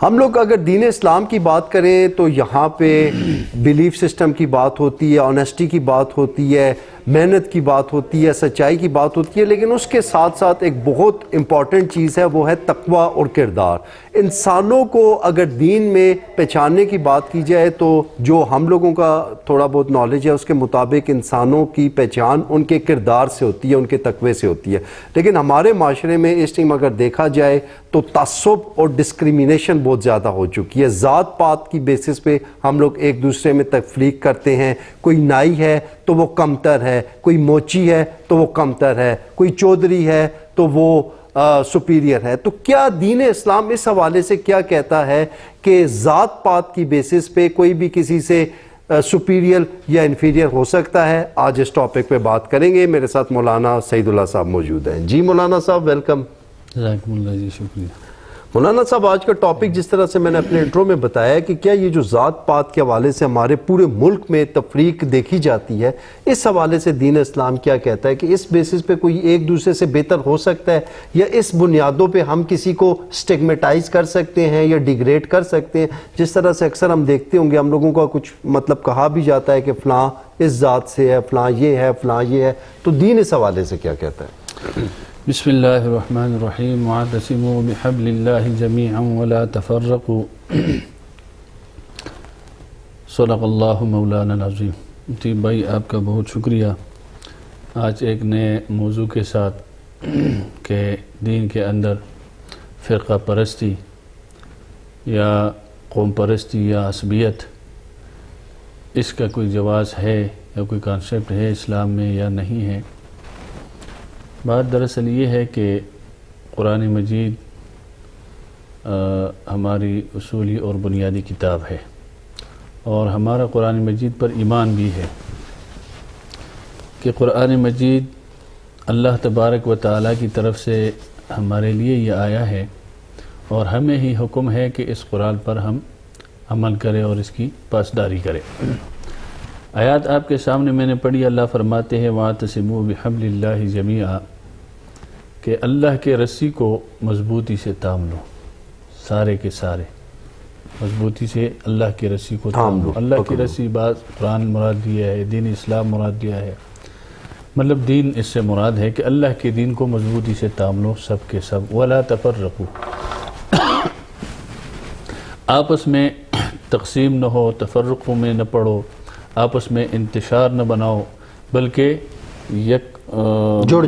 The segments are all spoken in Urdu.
ہم لوگ اگر دین اسلام کی بات کریں تو یہاں پہ بیلیف سسٹم کی بات ہوتی ہے، آنیسٹی کی بات ہوتی ہے، محنت کی بات ہوتی ہے، سچائی کی بات ہوتی ہے، لیکن اس کے ساتھ ساتھ ایک بہت امپورٹنٹ چیز ہے، وہ ہے تقوی اور کردار۔ انسانوں کو اگر دین میں پہچاننے کی بات کی جائے تو جو ہم لوگوں کا تھوڑا بہت نالج ہے اس کے مطابق انسانوں کی پہچان ان کے کردار سے ہوتی ہے، ان کے تقوی سے ہوتی ہے۔ لیکن ہمارے معاشرے میں اس ٹائم اگر دیکھا جائے تو تعصب اور ڈسکریمنیشن بہت زیادہ ہو چکی ہے۔ ذات پات کی بیسس پہ ہم لوگ ایک دوسرے میں تفریق کرتے ہیں، کوئی نائی ہے تو وہ کمتر ہے، کوئی موچی ہے تو وہ کمتر ہے، کوئی چودھری ہے تو وہ سپیریئر ہے۔ تو کیا دین اسلام اس حوالے سے کیا کہتا ہے کہ ذات پات کی بیسس پہ کوئی بھی کسی سے سپیریئر یا انفیریئر ہو سکتا ہے؟ آج اس ٹاپک پہ بات کریں گے۔ میرے ساتھ مولانا سعید اللہ صاحب موجود ہیں۔ جی مولانا صاحب ویلکم۔ جزاکم اللہ جی، شکریہ مولانا صاحب، آج کا ٹاپک جس طرح سے میں نے اپنے انٹرو میں بتایا کہ کیا یہ جو ذات پات کے حوالے سے ہمارے پورے ملک میں تفریق دیکھی جاتی ہے، اس حوالے سے دین اسلام کیا کہتا ہے کہ اس بیسس پہ کوئی ایک دوسرے سے بہتر ہو سکتا ہے، یا اس بنیادوں پہ ہم کسی کو سٹیگمیٹائز کر سکتے ہیں یا ڈیگریڈ کر سکتے ہیں؟ جس طرح سے اکثر ہم دیکھتے ہوں گے ہم لوگوں کا کچھ مطلب کہا بھی جاتا ہے کہ فلاں اس ذات سے ہے، فلاں یہ ہے، فلاں یہ ہے، تو دین اس حوالے سے کیا کہتا ہے؟ بسم اللہ الرحمن الرحیم، واعتصموا بحبل اللہ جمیعا ولا تفرقوا، صدق اللہ مولانا العظیم۔ طیب بھائی آپ کا بہت شکریہ آج ایک نئے موضوع کے ساتھ کہ دین کے اندر فرقہ پرستی یا قوم پرستی یا عصبیت، اس کا کوئی جواز ہے یا کوئی کانسیپٹ ہے اسلام میں یا نہیں ہے۔ بات دراصل یہ ہے کہ قرآن مجید ہماری اصولی اور بنیادی کتاب ہے، اور ہمارا قرآن مجید پر ایمان بھی ہے کہ قرآن مجید اللہ تبارک و تعالیٰ کی طرف سے ہمارے لیے یہ آیا ہے، اور ہمیں ہی حکم ہے کہ اس قرآن پر ہم عمل کریں اور اس کی پاسداری کریں۔ آیات آپ کے سامنے میں نے پڑھی، اللہ فرماتے ہیں وَاعْتَصِمُوا بِحَبْلِ اللَّهِ جَمِيعًا، کہ اللہ کے رسی کو مضبوطی سے تھام لو، سارے کے سارے مضبوطی سے اللہ کی رسی کو تھام لو۔ اللہ کی رسی بات قرآن مراد دیا ہے، دین اسلام مراد دیا ہے، مطلب دین اس سے مراد ہے کہ اللہ کے دین کو مضبوطی سے تھام لو سب کے سب۔ وَلَا تَفَرَّقُوا، آپس میں تقسیم نہ ہو، تفرقوں میں نہ پڑو، آپس میں انتشار نہ بناؤ، بلکہ جڑ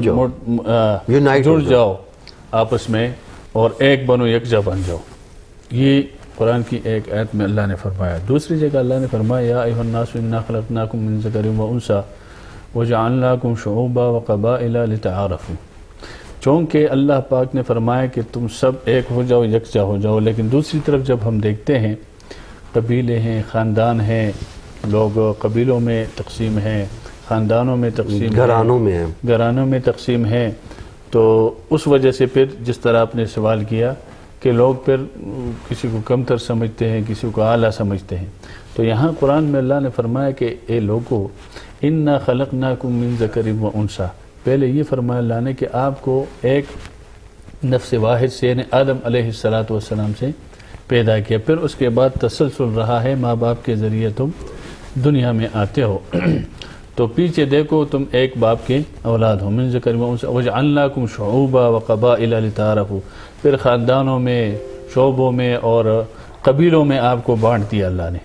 جاؤ آپس میں اور ایک بنو، یکجا بن جاؤ۔ یہ قرآن کی ایک آیت میں اللہ نے فرمایا۔ دوسری جگہ اللہ نے فرمایا یا ایھا الناس انا خلقناکم من ذکر و انثی وجعلناکم شعوبا وقبائل لتعارفوا، چونکہ اللہ پاک نے فرمایا کہ تم سب ایک ہو جاؤ، یکجا ہو جاؤ، لیکن دوسری طرف جب ہم دیکھتے ہیں قبیلے ہیں، خاندان ہیں، لوگ قبیلوں میں تقسیم ہیں، خاندانوں میں تقسیم، گھرانوں میں تقسیم ہے، تو اس وجہ سے پھر جس طرح آپ نے سوال کیا کہ لوگ پھر کسی کو کمتر سمجھتے ہیں، کسی کو اعلیٰ سمجھتے ہیں، تو یہاں قرآن میں اللہ نے فرمایا کہ اے لوگو انا خلقناکم من ذکر و انثی، پہلے یہ فرمایا اللہ نے کہ آپ کو ایک نفس واحد سے یعنی آدم علیہ السلام سے پیدا کیا، پھر اس کے بعد تسلسل رہا ہے، ماں باپ کے ذریعے تم دنیا میں آتے ہو، تو پیچھے دیکھو تم ایک باپ کے اولاد ہو، من ذکر و انثی وجعلناکم شعوبا وقبائل لتعارفوا، پھر خاندانوں میں، شعبوں میں اور قبیلوں میں آپ کو بانٹ دیا اللہ نے،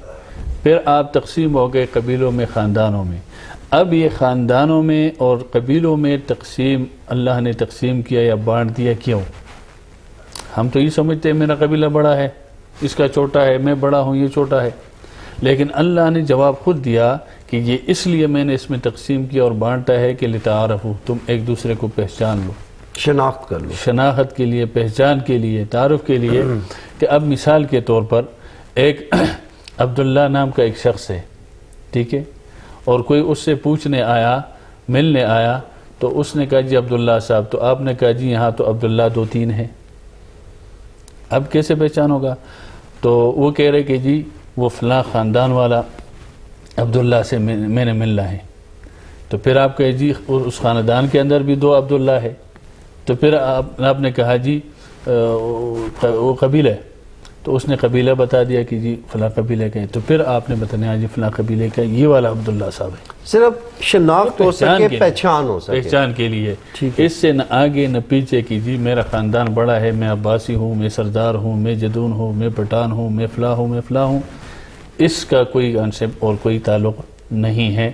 پھر آپ تقسیم ہو گئے قبیلوں میں، خاندانوں میں۔ اب یہ خاندانوں میں اور قبیلوں میں تقسیم اللہ نے تقسیم کیا یا بانٹ دیا کیوں؟ ہم تو یہ سمجھتے ہیں میرا قبیلہ بڑا ہے، اس کا چھوٹا ہے، میں بڑا ہوں، یہ چھوٹا ہے، لیکن اللہ نے جواب خود دیا کہ یہ اس لیے میں نے اس میں تقسیم کیا اور بانٹا ہے کہ لتعارفوا، تم ایک دوسرے کو پہچان لو، شناخت کر لو، شناخت کے لیے، پہچان کے لیے، تعارف کے لیے۔ کہ اب مثال کے طور پر ایک عبداللہ نام کا ایک شخص ہے، ٹھیک ہے، اور کوئی اس سے پوچھنے آیا، ملنے آیا، تو اس نے کہا جی عبداللہ صاحب، تو آپ نے کہا جی یہاں تو عبداللہ 2-3 ہیں، اب کیسے پہچان ہوگا؟ تو وہ کہہ رہے کہ جی وہ فلاں خاندان والا عبداللہ سے میں نے ملنا ہے، تو پھر آپ کہے جی اس خاندان کے اندر بھی 2 عبداللہ ہے، تو پھر آپ نے کہا جی وہ قبیلہ ہے، تو اس نے قبیلہ بتا دیا کہ جی فلاں قبیلے کا ہے، تو پھر آپ نے بتایا جی فلاں قبیلے کا یہ والا عبداللہ صاحب ہے، صرف شناخت ہو سکے، پہچان ہو سکے، پہچان کے لیے، اس سے نہ آگے نہ پیچھے کہ جی میرا خاندان بڑا ہے، میں عباسی ہوں، میں سردار ہوں، میں جدون ہوں، میں پٹھان ہوں، میں فلاں ہوں، میں فلاں ہوں، اس کا کوئی کانسیپٹ اور کوئی تعلق نہیں ہے۔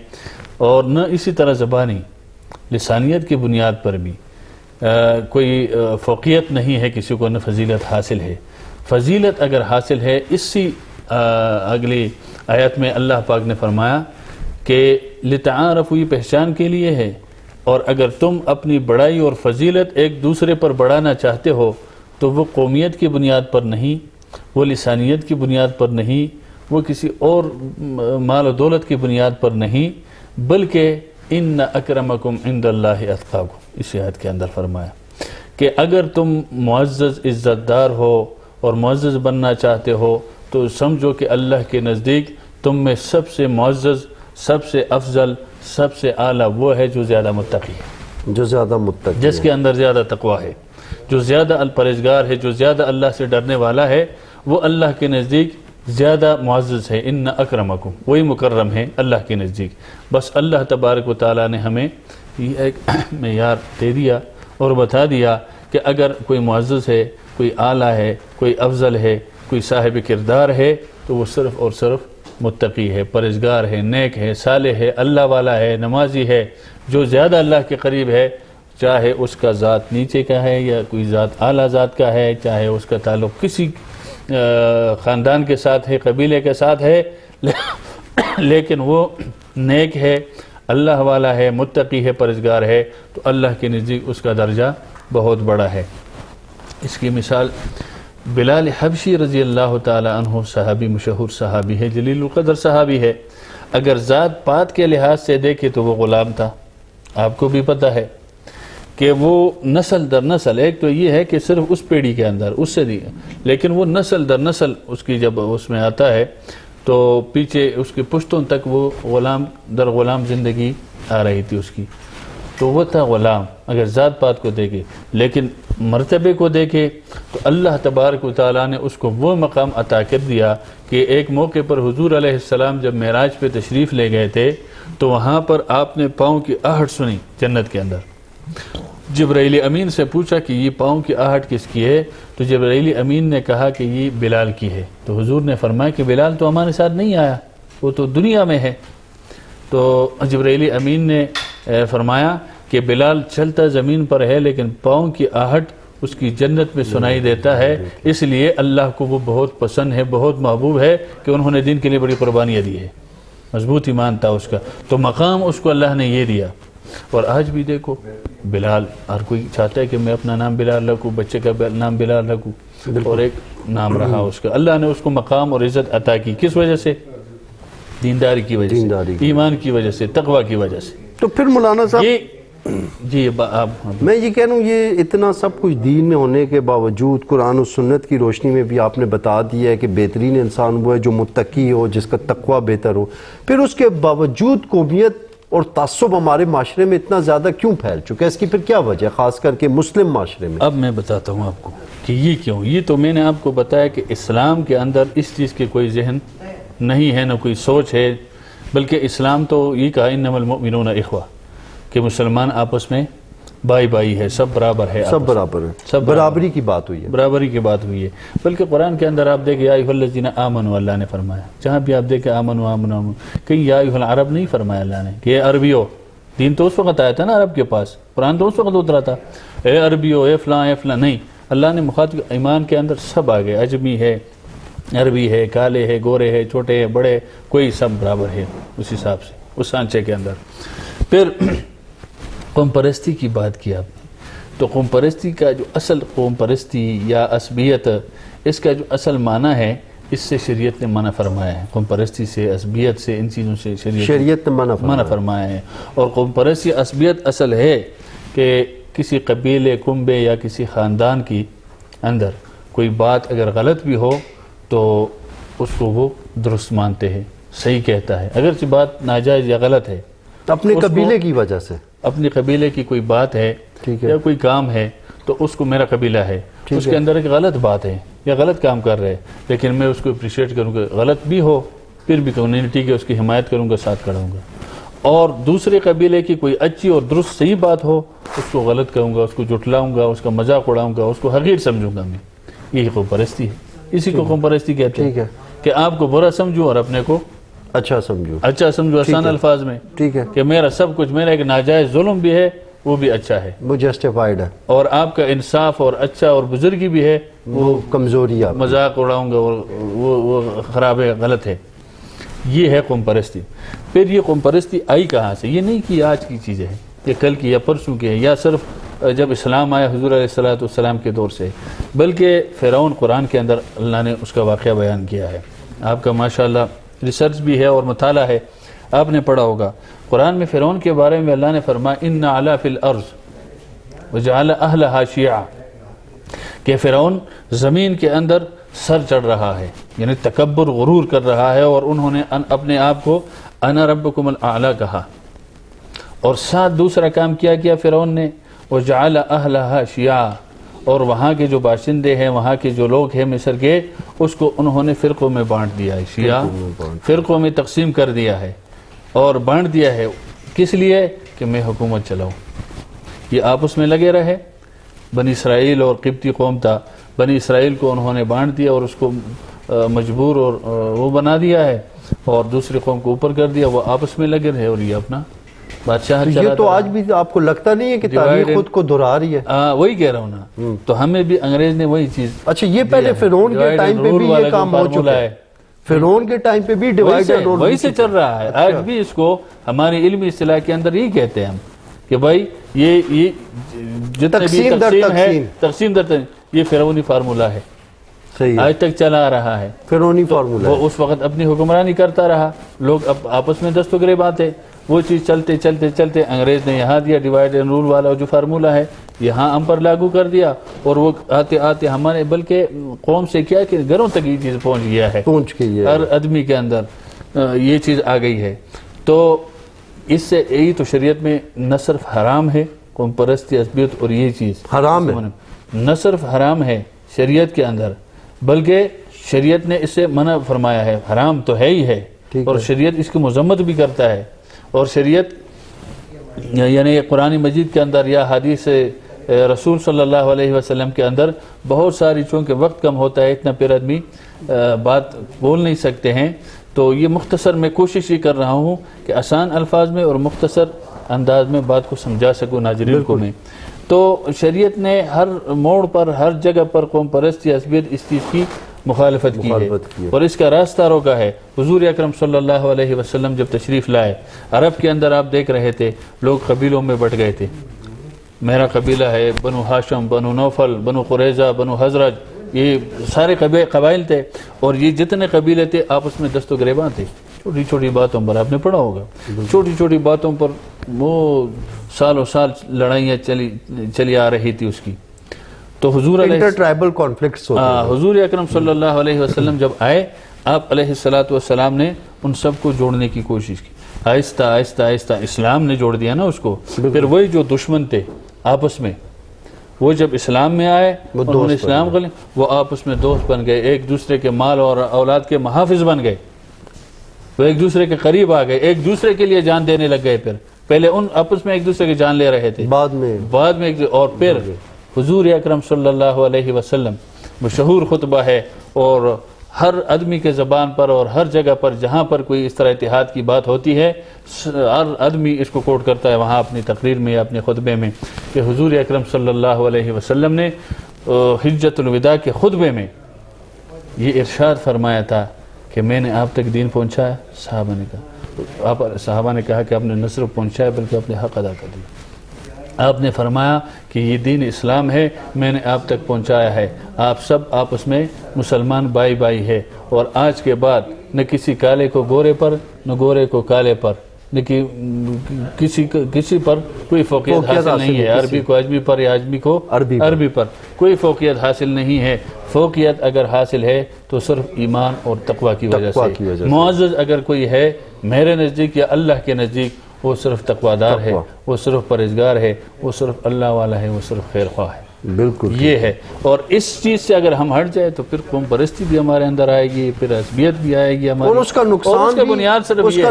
اور نہ اسی طرح زبانی لسانیت کی بنیاد پر بھی کوئی فوقیت نہیں ہے کسی کو، نہ فضیلت حاصل ہے۔ فضیلت اگر حاصل ہے، اسی اگلی آیت میں اللہ پاک نے فرمایا کہ لتعارفوا، یہ پہچان کے لیے ہے، اور اگر تم اپنی بڑائی اور فضیلت ایک دوسرے پر بڑھانا چاہتے ہو تو وہ قومیت کی بنیاد پر نہیں، وہ لسانیت کی بنیاد پر نہیں، وہ کسی اور مال و دولت کی بنیاد پر نہیں، بلکہ ان اکرمکم عند اللہ اتقاکم، اس آیت کے اندر فرمایا کہ اگر تم معزز عزت دار ہو اور معزز بننا چاہتے ہو تو سمجھو کہ اللہ کے نزدیک تم میں سب سے معزز، سب سے افضل، سب سے اعلیٰ وہ ہے جو زیادہ متقی ہے، جو زیادہ متقی، جس کے اندر زیادہ تقوی ہے، جو زیادہ پرہیزگار ہے، جو زیادہ اللہ سے ڈرنے والا ہے، وہ اللہ کے نزدیک زیادہ معزز ہے۔ ان اکرمکم، وہی مکرم ہے اللہ کے نزدیک۔ بس اللہ تبارک و تعالیٰ نے ہمیں یہ ایک معیار دے دیا اور بتا دیا کہ اگر کوئی معزز ہے، کوئی اعلیٰ ہے، کوئی افضل ہے، کوئی صاحب کردار ہے تو وہ صرف اور صرف متقی ہے، پرہیزگار ہے، نیک ہے، صالح ہے، اللہ والا ہے، نمازی ہے۔ جو زیادہ اللہ کے قریب ہے، چاہے اس کا ذات نیچے کا ہے یا کوئی ذات اعلیٰ ذات کا ہے، چاہے اس کا تعلق کسی خاندان کے ساتھ ہے، قبیلے کے ساتھ ہے، لیکن وہ نیک ہے، اللہ والا ہے، متقی ہے، پرہیزگار ہے، تو اللہ کے نزدیک اس کا درجہ بہت بڑا ہے۔ اس کی مثال بلال حبشی رضی اللہ تعالی عنہ صحابی، مشہور صحابی ہے، جلیل القدر صحابی ہے۔ اگر ذات پات کے لحاظ سے دیکھے تو وہ غلام تھا، آپ کو بھی پتہ ہے کہ وہ نسل در نسل، ایک تو یہ ہے کہ صرف اس پیڑھی کے اندر اس سے دی، لیکن وہ نسل در نسل اس کی جب اس میں آتا ہے تو پیچھے اس کی پشتوں تک وہ غلام در غلام زندگی آ رہی تھی اس کی، تو وہ تھا غلام اگر ذات پات کو دیکھے۔ لیکن مرتبے کو دیکھے تو اللہ تبارک و تعالیٰ نے اس کو وہ مقام عطا کر دیا کہ ایک موقع پر حضور علیہ السلام جب معراج پہ تشریف لے گئے تھے تو وہاں پر آپ نے پاؤں کی آہٹ سنی جنت کے اندر۔ جبرائیل امین سے پوچھا کہ یہ پاؤں کی آہٹ کس کی ہے؟ تو جبرائیل امین نے کہا کہ یہ بلال کی ہے۔ تو حضور نے فرمایا کہ بلال تو ہمارے ساتھ نہیں آیا، وہ تو دنیا میں ہے۔ تو جبرائیل امین نے فرمایا کہ بلال چلتا زمین پر ہے لیکن پاؤں کی آہٹ اس کی جنت میں سنائی دیتا ہے، اس لیے اللہ کو وہ بہت پسند ہے، بہت محبوب ہے کہ انہوں نے دین کے لیے بڑی قربانیاں دی ہے، مضبوط ایمان تھا اس کا، تو مقام اس کو اللہ نے یہ دیا۔ اور آج بھی دیکھو بلال، ہر کوئی چاہتا ہے کہ میں اپنا نام بلال رکھوں، بچے کا نام بلال رکھوں، اور ایک نام رہا اس کا۔ اللہ نے اس کو مقام اور عزت عطا کی، کس وجہ سے؟ دینداری کی وجہ سے، ایمان کی وجہ سے، تقوی کی وجہ سے۔ تو پھر مولانا صاحب جی میں یہ کہہ رہا ہوں، یہ اتنا سب کچھ دین میں ہونے کے باوجود قرآن و سنت کی روشنی میں بھی آپ نے بتا دیا ہے کہ بہترین انسان وہ ہے جو متقی ہو، جس کا تقوی بہتر ہو، پھر اس کے باوجود قومیت اور تعصب ہمارے معاشرے میں اتنا زیادہ کیوں پھیل چکا ہے؟ اس کی پھر کیا وجہ ہے، خاص کر کے مسلم معاشرے میں؟ اب میں بتاتا ہوں آپ کو کہ یہ کیوں۔ یہ تو میں نے آپ کو بتایا کہ اسلام کے اندر اس چیز کے کوئی ذہن نہیں ہے، نہ کوئی سوچ ہے، بلکہ اسلام تو یہ کہا انما المؤمنون اخوہ، کہ مسلمان آپس میں بھائی بھائی ہے، سب برابر ہے، سب برابر ہے، سب برابری کی بات ہوئی ہے، برابری کی بات ہوئی ہے۔ بلکہ قرآن کے اندر آپ دیکھیں یا ایھا الذین آمنوا، اللہ نے فرمایا، جہاں بھی آپ دیکھیں آمنوا آمنوا آمنوا، کہیں یا ایھا العرب نہیں فرمایا اللہ نے کہ اے عربیو۔ دین تو اس وقت آیا تھا نا عرب کے پاس، قرآن تو اس وقت اترا تھا، اے عربیو، اے فلاں، اے فلاں، نہیں، اللہ نے مخاطب ایمان کے اندر سب آ گئے، اجمی ہے، عربی ہے، کالے ہے، گورے ہے، چھوٹے ہے، بڑے، کوئی سب برابر ہے اس حساب سے، اس سانچے کے اندر۔ پھر قوم پرستی کی بات کی آپ نے، تو قوم پرستی کا جو اصل قوم پرستی یا عصبیت، اس کا جو اصل معنی ہے، اس سے شریعت نے منع فرمایا ہے، قوم پرستی سے، عصبیت سے، ان چیزوں سے شریعت نے منع فرمایا ہے۔ اور قوم پرستی عصبیت اصل ہے کہ کسی قبیلے، کنبے یا کسی خاندان کی اندر کوئی بات اگر غلط بھی ہو تو اس کو وہ درست مانتے ہیں، صحیح کہتا ہے، اگرچہ بات ناجائز یا غلط ہے، اپنے قبیلے کی وجہ سے، اپنی قبیلے کی کوئی بات ہے یا کوئی کام ہے تو اس کو میرا قبیلہ ہے، اس کے اندر ایک غلط بات ہے یہ غلط کام کر رہے ہیں، لیکن میں اس کو اپریشیٹ کروں گا، غلط بھی ہو پھر بھی کمیونٹی کے اس کی حمایت کروں گا، ساتھ کھڑا ہوں گا. اور دوسرے قبیلے کی کوئی اچھی اور درست صحیح بات ہو اس کو غلط کہوں گا، اس کو جھٹلاؤں گا، اس کا مذاق اڑاؤں گا، اس کو حقیر سمجھوں گا. میں یہی قوم پرستی ہے، اسی کو قوم پرستی کہتے ہیں کہ آپ کو برا سمجھوں اور اپنے کو اچھا سمجھو، اچھا سمجھو، آسان الفاظ میں، ٹھیک ہے، کہ میرا سب کچھ، میرا ایک ناجائز ظلم بھی ہے وہ بھی اچھا ہے، وہ جسٹیفائڈ ہے، اور آپ کا انصاف اور اچھا اور بزرگی بھی ہے وہ کمزوری ہے، مذاق اڑاؤں گا اور وہ خراب ہے، غلط ہے. یہ ہے قوم پرستی. پھر یہ قوم پرستی آئی کہاں سے؟ یہ نہیں کہ آج کی چیزیں ہیں، یہ کل کی یا پرسوں کی ہے، یا صرف جب اسلام آیا حضور علیہ السلام کے دور سے، بلکہ فرعون قرآن کے اندر اللہ نے اس کا واقعہ بیان کیا ہے. آپ کا ماشاءاللہ ریسرچ بھی ہے اور مطالعہ ہے، آپ نے پڑھا ہوگا قرآن میں فرعون کے بارے میں اللہ نے فرمایا ان علا فی الارض وجعل اہلہا شیعا، کہ فرعون زمین کے اندر سر چڑھ رہا ہے، یعنی تکبر غرور کر رہا ہے، اور انہوں نے اپنے آپ کو انا ربکم الاعلی کہا. اور ساتھ دوسرا کام کیا فرعون نے، وجعل اہلہا شیعا، اور وہاں کے جو باشندے ہیں، وہاں کے جو لوگ ہیں مصر کے، اس کو انہوں نے فرقوں میں بانٹ دیا ہے، شیعہ فرقوں میں تقسیم کر دیا ہے اور بانٹ دیا ہے. کس لیے؟ کہ میں حکومت چلاؤں. یہ آپس میں لگے رہے. بنی اسرائیل اور قبطی قوم تھا، بنی اسرائیل کو انہوں نے بانٹ دیا اور اس کو مجبور اور وہ بنا دیا ہے، اور دوسری قوم کو اوپر کر دیا، وہ آپس میں لگے رہے اور یہ اپنا بادشاہ چلاتا. یہ تو آج بھی آپ کو لگتا نہیں ہے کہ تاریخ خود کو دہرا رہی ہے؟ وہی کہہ رہا ہوں نا، تو ہمیں بھی انگریز نے وہی چیز. اچھا، یہ پہلے فرعون کے ٹائم پہ بھی یہ کام ہو چکا ہے، فرعون کے ٹائم پہ بھی ڈیوائڈ اینڈ رول وہی سے چل رہا ہے. آج بھی اس کو ہماری علمی اصطلاح کے اندر یہی کہتے ہیں ہم کہ بھائی یہ جتنے بھی تقسیم ہے، تقسیم در تقسیم، یہ فرعونی فارمولہ ہے، آج تک چلا آ رہا ہے. فرعونی فارمولہ وہ اس وقت اپنی حکمرانی کرتا رہا، لوگ اب آپس میں دست و گریباں آتے، وہ چیز چلتے چلتے چلتے انگریز نے یہاں دیا ڈیوائڈ اینڈ رول والا جو فارمولہ ہے، یہاں ہم پر لاگو کر دیا، اور وہ آتے آتے ہمارے بلکہ قوم سے کیا کہ گھروں تک یہ چیز پہنچ گیا ہے، ہر آدمی کے اندر یہ چیز آ گئی ہے. تو اس سے یہی تو شریعت میں نہ صرف حرام ہے قوم پرستی، عصبیت اور یہ چیز حرام ہے، نہ صرف حرام ہے شریعت کے اندر، بلکہ شریعت نے اس سے منع فرمایا ہے. حرام تو ہے ہی ہے، اور شریعت اس کی مذمت بھی کرتا ہے. اور شریعت یعنی قرآن مجید کے اندر یا حدیث رسول صلی اللہ علیہ وسلم کے اندر بہت ساری، چونکہ وقت کم ہوتا ہے اتنا پھر آدمی بات بول نہیں سکتے ہیں، تو یہ مختصر میں کوشش ہی کر رہا ہوں کہ آسان الفاظ میں اور مختصر انداز میں بات کو سمجھا سکوں ناظرین کو میں. تو شریعت نے ہر موڑ پر، ہر جگہ پر قوم پرستی، عصبیت، اس چیز کی مخالفت کی ہے اور اس کا راستہ روکا ہے. حضور اکرم صلی اللہ علیہ وسلم جب تشریف لائے، عرب کے اندر آپ دیکھ رہے تھے لوگ قبیلوں میں بٹ گئے تھے. میرا قبیلہ ہے بنو ہاشم، بنو نوفل، بنو قریظہ، بنو حزرج، یہ سارے قبائل تھے، اور یہ جتنے قبیلے تھے آپس میں دست و گریباں تھے. چھوٹی چھوٹی باتوں پر آپ نے پڑھا ہوگا، چھوٹی چھوٹی باتوں پر وہ سالوں سال لڑائیاں چلی آ رہی تھی اس کی. تو حضور حضور اکرم صلی اللہ علیہ وسلم جب آئے، آپ علیہ السلام نے ان سب کو جوڑنے کی کوشش کی. آہستہ آہستہ آہستہ اسلام نے جوڑ دیا نا اس کو. پھر وہی جو دشمن تھے آپس میں، وہ جب اسلام میں آئے، انہوں نے اسلام قبول، وہ آپس میں دوست بن گئے، ایک دوسرے کے مال اور اولاد کے محافظ بن گئے، وہ ایک دوسرے کے قریب آ گئے، ایک دوسرے کے لیے جان دینے لگ گئے. پھر پہلے ان آپس میں ایک دوسرے کی جان لے رہے تھے، بعد میں اور پھر حضور اکرم صلی اللہ علیہ وسلم مشہور خطبہ ہے، اور ہر آدمی کے زبان پر اور ہر جگہ پر جہاں پر کوئی اس طرح اتحاد کی بات ہوتی ہے، ہر آدمی اس کو کوٹ کرتا ہے وہاں اپنی تقریر میں یا اپنے خطبے میں، کہ حضور اکرم صلی اللہ علیہ وسلم نے حجۃ الوداع کے خطبے میں یہ ارشاد فرمایا تھا کہ میں نے آپ تک دین پہنچایا. صحابہ نے کہا کہ آپ نے نہ صرف پہنچایا بلکہ اپنے حق ادا کر دیا. آپ نے فرمایا کہ یہ دین اسلام ہے، میں نے آپ تک پہنچایا ہے، آپ سب آپس میں مسلمان بھائی بھائی ہے، اور آج کے بعد نہ کسی کالے کو گورے پر، نہ گورے کو کالے پر، نہ کسی پر کوئی فوقیت حاصل نہیں ہے. عربی کو عجمی پر یا عجمی کو عربی پر کوئی فوقیت حاصل نہیں ہے. فوقیت اگر حاصل ہے تو صرف ایمان اور تقوی کی وجہ سے. معزز اگر کوئی ہے میرے نزدیک یا اللہ کے نزدیک، وہ صرف تقوی دار ہے، وہ صرف پرہیزگار ہے، وہ صرف اللہ والا ہے، وہ صرف خیر خواہ ہے. بالکل یہ ہے. اور اس چیز سے اگر ہم ہٹ جائے تو پھر قوم پرستی بھی ہمارے اندر آئے گی, پھر عصبیت بھی آئے گی ہماری, اور اس کا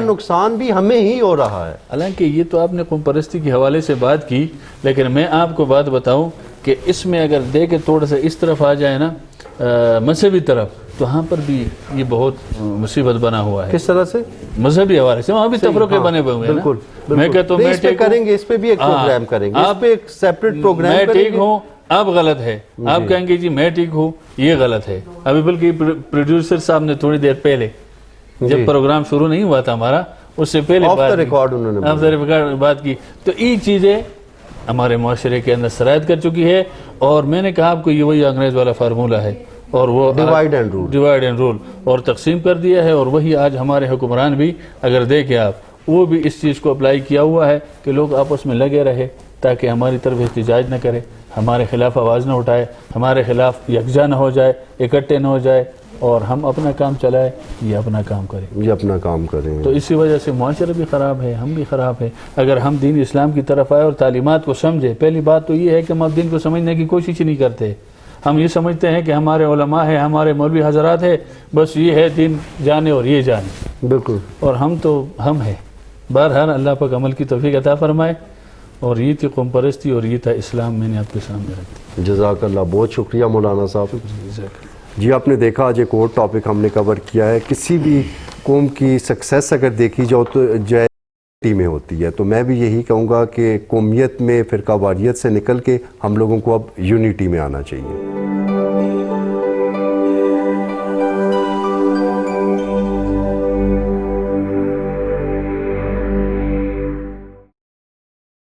نقصان بھی ہمیں ہی ہو رہا ہے. حالانکہ یہ تو آپ نے قوم پرستی کے حوالے سے بات کی, لیکن میں آپ کو بات بتاؤں کہ اس میں اگر دیکھیں تھوڑا سا اس طرف آ جائے نا مذہبی طرف, تو وہاں پر بھی یہ بہت مصیبت بنا ہوا ہے. کس طرح سے؟ مذہبی حوالے سے وہاں بھی تفرقے بنے ہوئے ہیں. بالکل, میں کہتا ہوں اس پہ کریں گے, اس پہ بھی ایک پروگرام کریں گے, اس پہ ایک سیپریٹ پروگرام میں کریں ٹھیک گے. ہوں آپ غلط ہے, آپ کہیں گے جی میں ٹھیک ہوں یہ غلط ہے. ابھی بلکہ پروڈیوسر صاحب نے تھوڑی دیر پہلے جب پروگرام شروع نہیں ہوا تھا ہمارا, اس سے پہلے بات کی, تو یہ چیزیں ہمارے معاشرے کے اندر سرایت کر چکی ہے. اور میں نے کہا آپ کو یہ وہی انگریز والا فارمولہ ہے, اور وہ ڈیوائیڈ اینڈ رول اور تقسیم کر دیا ہے. اور وہی آج ہمارے حکمران بھی اگر دیکھیں آپ, وہ بھی اس چیز کو اپلائی کیا ہوا ہے کہ لوگ آپس میں لگے رہے تاکہ ہماری طرف احتجاج نہ کرے, ہمارے خلاف آواز نہ اٹھائے, ہمارے خلاف یکجا نہ ہو جائے, اکٹھے نہ ہو جائے, اور ہم اپنا کام چلائے, یہ اپنا کام کریں, یہ اپنا کام کریں. تو اسی وجہ سے معاشرہ بھی خراب ہے, ہم بھی خراب ہے. اگر ہم دین اسلام کی طرف آئے اور تعلیمات کو سمجھے, پہلی بات تو یہ ہے کہ ہم اب دین کو سمجھنے کی کوشش ہی نہیں کرتے. ہم یہ سمجھتے ہیں کہ ہمارے علماء ہیں, ہمارے مولوی حضرات ہیں, بس یہ ہے دین جانے اور یہ جانے. بالکل. اور ہم تو ہم ہیں. بہرحال اللہ پاک عمل کی توفیق عطا فرمائے. اور یہ تھی قوم پرستی اور یہ تھا اسلام, میں نے آپ کے سامنے رکھ دیا. جزاک اللہ, بہت شکریہ مولانا صاحب. جی آپ نے دیکھا آج ایک اور ٹاپک ہم نے کور کیا ہے. کسی بھی قوم کی سکسیس اگر دیکھی جاؤ تو یونٹی میں ہوتی ہے. تو میں بھی یہی کہوں گا کہ قومیت میں فرقہ واریت سے نکل کے ہم لوگوں کو اب یونٹی میں آنا چاہیے.